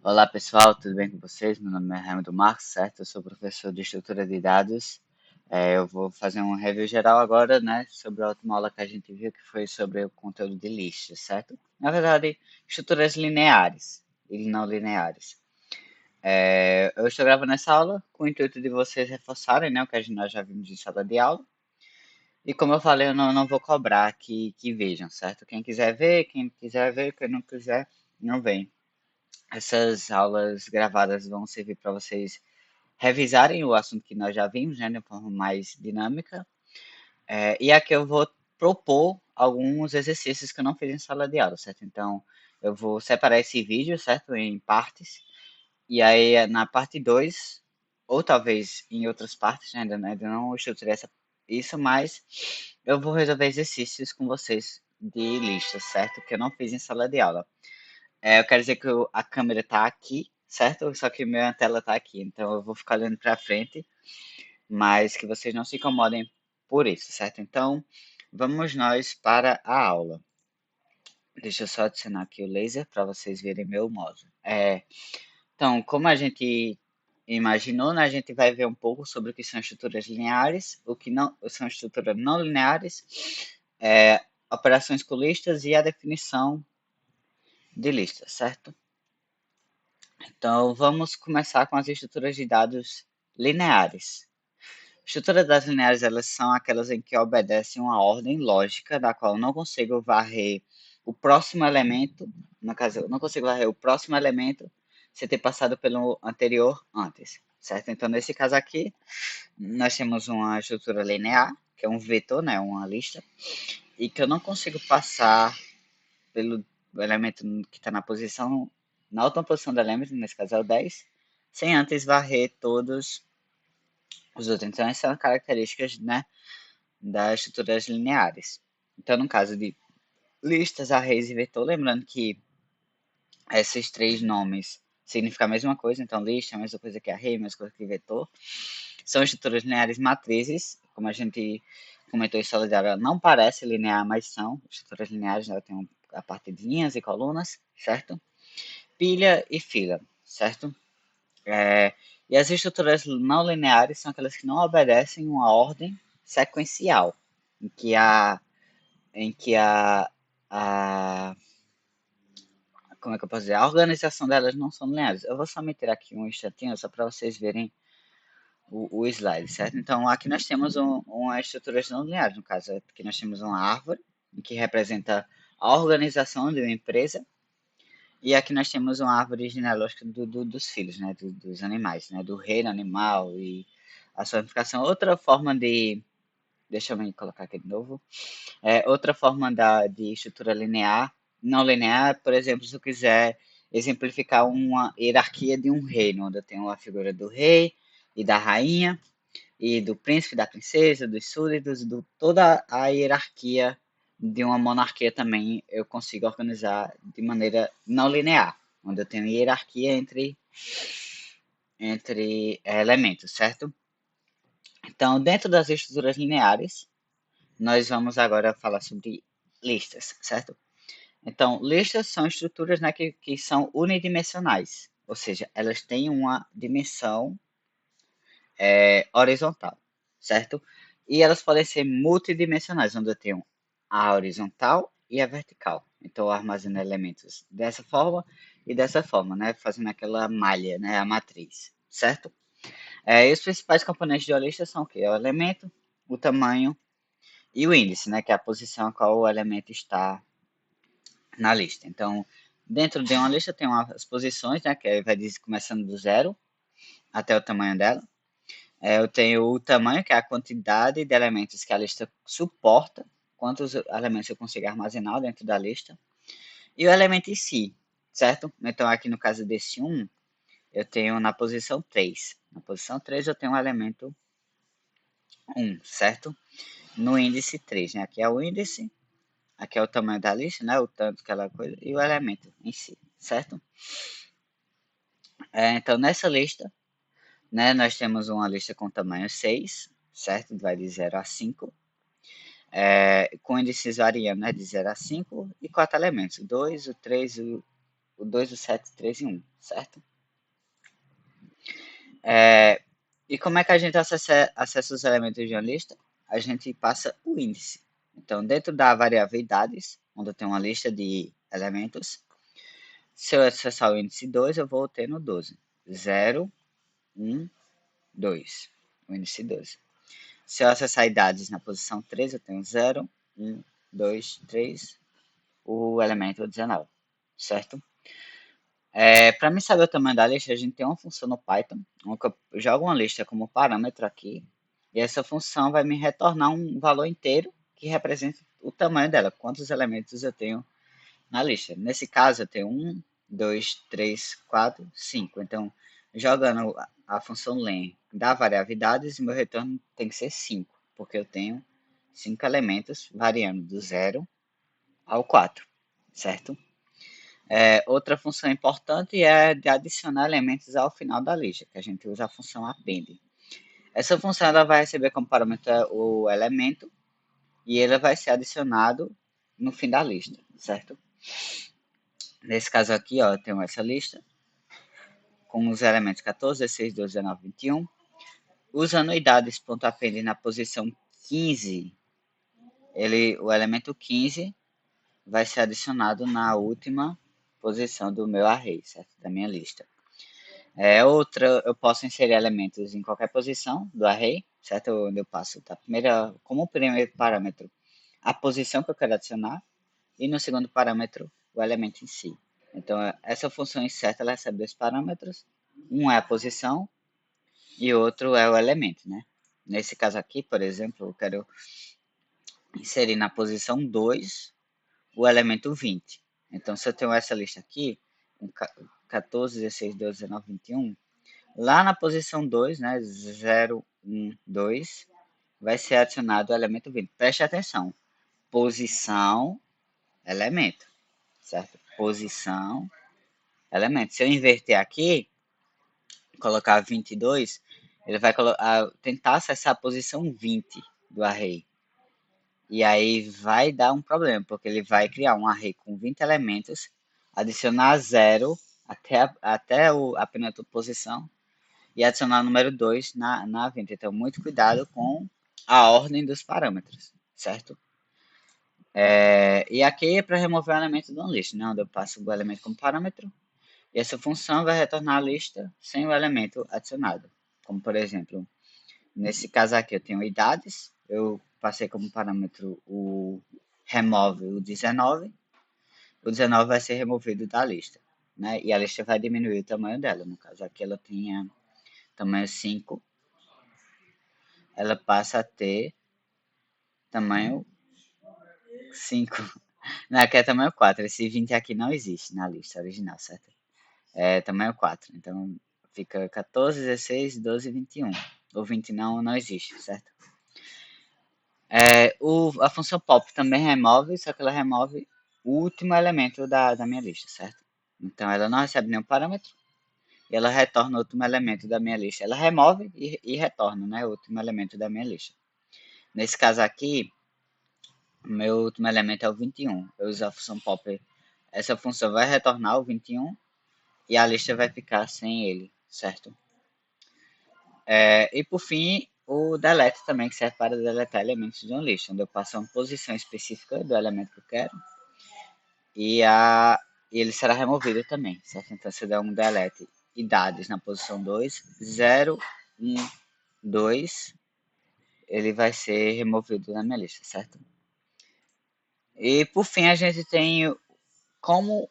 Olá pessoal, tudo bem com vocês? Meu nome é Raimundo Marques, certo? Eu sou professor de estrutura de dados. Eu vou fazer um review geral agora, né, sobre a última aula que a gente viu, que foi sobre o conteúdo de listas, certo? Na verdade, estruturas lineares e não lineares. Eu estou gravando essa aula com o intuito de vocês reforçarem, né, o que nós já vimos em sala de aula. E como eu falei, eu não vou cobrar que vejam, certo? Quem quiser ver, quem não quiser, não vem. Essas aulas gravadas vão servir para vocês revisarem o assunto que nós já vimos, né, de forma mais dinâmica. E aqui eu vou propor alguns exercícios que eu não fiz em sala de aula, certo? Então, eu vou separar esse vídeo, certo, em partes. E aí, na parte 2 ou talvez em outras partes, né, ainda não estruturei isso, mas eu vou resolver exercícios com vocês de listas, certo? Que eu não fiz em sala de aula. Eu quero dizer que a câmera tá aqui, certo? Só que minha tela tá aqui, então eu vou ficar olhando para frente, mas que vocês não se incomodem por isso, certo? Então, vamos nós para a aula. Deixa eu só adicionar aqui o laser para vocês verem meu mouse. Então, como a gente imaginou, né, a gente vai ver um pouco sobre o que são estruturas lineares, o que não são estruturas não lineares, operações com listas e a definição de listas, certo? Então, vamos começar com as estruturas de dados lineares. Estruturas de dados lineares, elas são aquelas em que obedecem uma ordem lógica, da qual eu não consigo varrer o próximo elemento, no caso, eu não consigo varrer o próximo elemento sem ter passado pelo anterior antes, certo? Então, nesse caso aqui, nós temos uma estrutura linear, que é um vetor, né, uma lista, e que eu não consigo passar pelo elemento que está na última posição do elemento, nesse caso é o 10, sem antes varrer todos os outros. Então, essas são características, né, das estruturas lineares. Então, no caso de listas, arrays e vetor, lembrando que esses três nomes significam a mesma coisa, então lista é a mesma coisa que array, a mesma coisa que vetor. São estruturas lineares matrizes, como a gente comentou em sala de aula, não parece linear, mas são estruturas lineares, né? Tem a parte de linhas e colunas, certo? Pilha e fila, certo? E as estruturas não lineares são aquelas que não obedecem uma ordem sequencial, em que a como é que eu posso dizer? A organização delas não são lineares. Eu vou só meter aqui um instantinho só para vocês verem o slide, certo? Então, aqui nós temos uma estrutura não linear. No caso, aqui nós temos uma árvore, que representa a organização de uma empresa, e aqui nós temos uma árvore genealógica dos filhos, né? Dos animais, né? Do reino animal e a sua ramificação. Outra forma de. Deixa eu me colocar aqui de novo. Outra forma de estrutura linear, não linear, por exemplo, se eu quiser exemplificar uma hierarquia de um reino, onde eu tenho a figura do rei e da rainha, e do príncipe, da princesa, dos súditos, toda a hierarquia de uma monarquia também eu consigo organizar de maneira não linear, onde eu tenho hierarquia entre elementos, certo? Então, dentro das estruturas lineares, nós vamos agora falar sobre listas, certo? Então, listas são estruturas, né, que são unidimensionais, ou seja, elas têm uma dimensão horizontal, certo? E elas podem ser multidimensionais, onde eu tenho a horizontal e a vertical. Então, eu armazeno elementos dessa forma e dessa forma, né, fazendo aquela malha, né, a matriz, certo? E os principais componentes de uma lista são o quê? É o elemento, o tamanho e o índice, né, que é a posição a qual o elemento está na lista. Então, dentro de uma lista tem as posições, né, que vai começando do zero até o tamanho dela. Eu tenho o tamanho, que é a quantidade de elementos que a lista suporta, quantos elementos eu consigo armazenar dentro da lista, e o elemento em si, certo? Então, aqui no caso desse 1, eu tenho na posição 3. Na posição 3 eu tenho o elemento 1, certo? No índice 3, né? Aqui é o índice, aqui é o tamanho da lista, né? O tanto que ela coisa, e o elemento em si, certo? Então, nessa lista, né, nós temos uma lista com tamanho 6, certo? Vai de 0 a 5. Com índices variando, né, de 0 a 5 e 4 elementos, o 2, o 3, o 2, o 7, 3 e 1, certo? É, e como é que a gente acessa os elementos de uma lista? A gente passa o índice. Então, dentro da variável idades, onde eu tenho uma lista de elementos, se eu acessar o índice 2, eu vou ter no 12. 0, 1, 2. O índice 12. Se eu acessar idades na posição 3, eu tenho 0, 1, 2, 3, o elemento 19, certo? Para mim saber o tamanho da lista, a gente tem uma função no Python, onde eu jogo uma lista como parâmetro aqui, e essa função vai me retornar um valor inteiro que representa o tamanho dela, quantos elementos eu tenho na lista. Nesse caso, eu tenho 1, 2, 3, 4, 5. Então, jogando a função len da variável idades, meu retorno tem que ser 5, porque eu tenho 5 elementos variando do 0 ao 4, certo? Outra função importante é de adicionar elementos ao final da lista, que a gente usa a função append. Essa função ela vai receber como parâmetro o elemento e ele vai ser adicionado no fim da lista, certo? Nesse caso aqui, ó, eu tenho essa lista com os elementos 14, 16, 12, 19, 21. Usando idades.append na posição 15, o elemento 15 vai ser adicionado na última posição do meu array, certo? Da minha lista. Outra, eu posso inserir elementos em qualquer posição do array, certo? Onde eu passo como primeiro parâmetro a posição que eu quero adicionar e no segundo parâmetro o elemento em si. Então, essa função insert ela recebe dois parâmetros, um é a posição e o outro é o elemento, né? Nesse caso aqui, por exemplo, eu quero inserir na posição 2 o elemento 20. Então, se eu tenho essa lista aqui, 14, 16, 12, 19, 21, lá na posição 2, né, 0, 1, 2, vai ser adicionado o elemento 20. Preste atenção. Posição, elemento, certo? Posição, elemento. Se eu inverter aqui, colocar 22, ele vai tentar acessar a posição 20 do array. E aí vai dar um problema, porque ele vai criar um array com 20 elementos, adicionar 0 até a primeira posição e adicionar o número 2 na 20. Então, muito cuidado com a ordem dos parâmetros, certo? E aqui é para remover o elemento de uma lista, né? Onde eu passo o elemento como parâmetro e essa função vai retornar a lista sem o elemento adicionado. Como, por exemplo, nesse caso aqui eu tenho idades, eu passei como parâmetro o remove o 19 vai ser removido da lista, né? E a lista vai diminuir o tamanho dela. No caso aqui ela tinha tamanho 5, ela passa a ter tamanho 5. Não, aqui é tamanho 4. Esse 20 aqui não existe na lista original, certo? É tamanho 4. Então fica 14, 16, 12 e 21. O 20 não existe, certo? A função pop também remove, só que ela remove o último elemento da minha lista, certo? Então ela não recebe nenhum parâmetro e ela retorna o último elemento da minha lista. Ela remove e retorna, né, o último elemento da minha lista. Nesse caso aqui, o meu último elemento é o 21. Eu uso a função pop. Essa função vai retornar o 21 e a lista vai ficar sem ele, certo? E por fim, o delete também, que serve para deletar elementos de uma lista, onde eu passo uma posição específica do elemento que eu quero e, e ele será removido também, certo? Então, se eu der um delete e dados na posição 2, 0, 1, 2, ele vai ser removido na minha lista, certo? E por fim, a gente tem como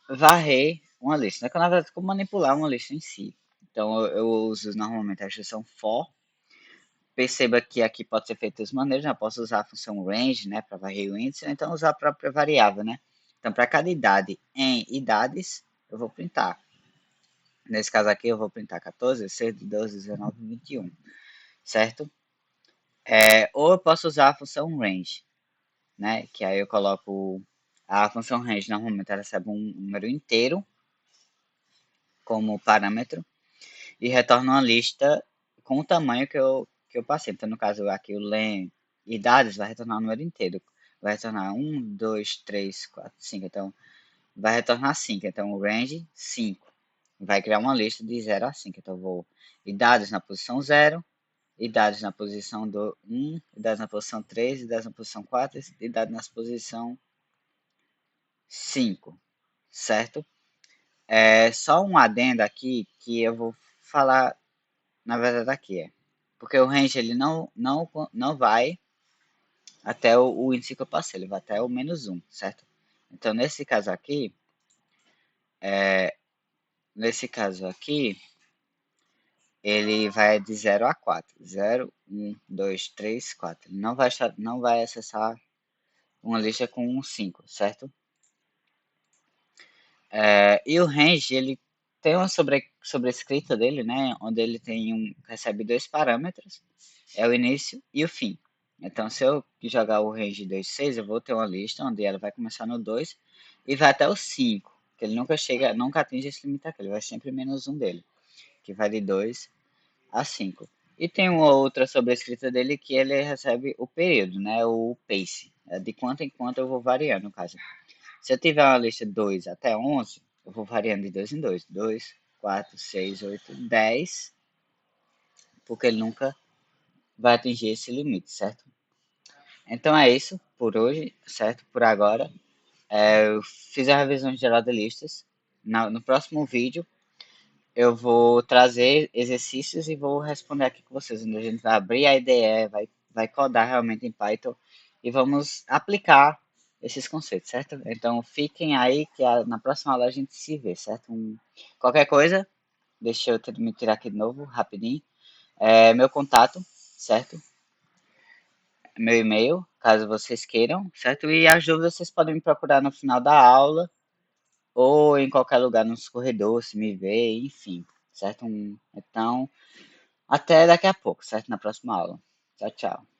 varrer uma lista, né? Que na verdade como manipular uma lista em si. Então eu uso normalmente a instrução for. Perceba que aqui pode ser feito de maneiras, né? Eu posso usar a função range, né, para varrer o índice, ou então usar a própria variável, né? Então para cada idade em idades, eu vou printar. Nesse caso aqui eu vou printar 14, 16, 12, 19, 21, certo? Ou eu posso usar a função range, né? Que aí eu coloco a função range, normalmente ela recebe um número inteiro como parâmetro e retorna uma lista com o tamanho que eu passei. Então, no caso aqui, o len idades vai retornar o número inteiro. Vai retornar 1, 2, 3, 4, 5. Então, vai retornar 5. Então, o range 5. Vai criar uma lista de 0 a 5. Então, eu vou e dados na posição 0, e dados na posição 1, e dados na posição 3, e dados na posição 4, e dados na posição 5, certo? É só um adendo aqui que eu vou falar, na verdade, aqui porque o range ele não vai até o índice que eu passei, ele vai até o -1, certo? Então, nesse caso aqui, ele vai de 0 a 4. 0, 1, 2, 3, 4. Ele não vai acessar uma lista com um 5, certo? E o range, ele tem uma sobrescrita dele, né? Onde ele recebe dois parâmetros, é o início e o fim. Então, se eu jogar o range 2, 6, eu vou ter uma lista onde ela vai começar no 2 e vai até o 5, que ele nunca atinge esse limite aqui, ele vai sempre menos um dele, que vai de 2 a 5. E tem uma outra sobrescrita dele que ele recebe o período, né? O pace, de quanto em quanto eu vou variando, no caso. Se eu tiver uma lista 2 até 11, eu vou variando de 2 em 2. 2, 4, 6, 8, 10, porque ele nunca vai atingir esse limite, certo? Então é isso por hoje, certo? Por agora. Eu fiz a revisão geral de listas. No próximo vídeo eu vou trazer exercícios e vou responder aqui com vocês. Onde a gente vai abrir a IDE, vai codar realmente em Python e vamos aplicar esses conceitos, certo? Então fiquem aí que na próxima aula a gente se vê, certo? Qualquer coisa, deixa eu me tirar aqui de novo, rapidinho. Meu contato, certo? Meu e-mail, caso vocês queiram, certo? E as dúvidas vocês podem me procurar no final da aula ou em qualquer lugar nos corredores, se me ver, enfim, certo? Então, até daqui a pouco, certo? Na próxima aula. Tchau, tchau.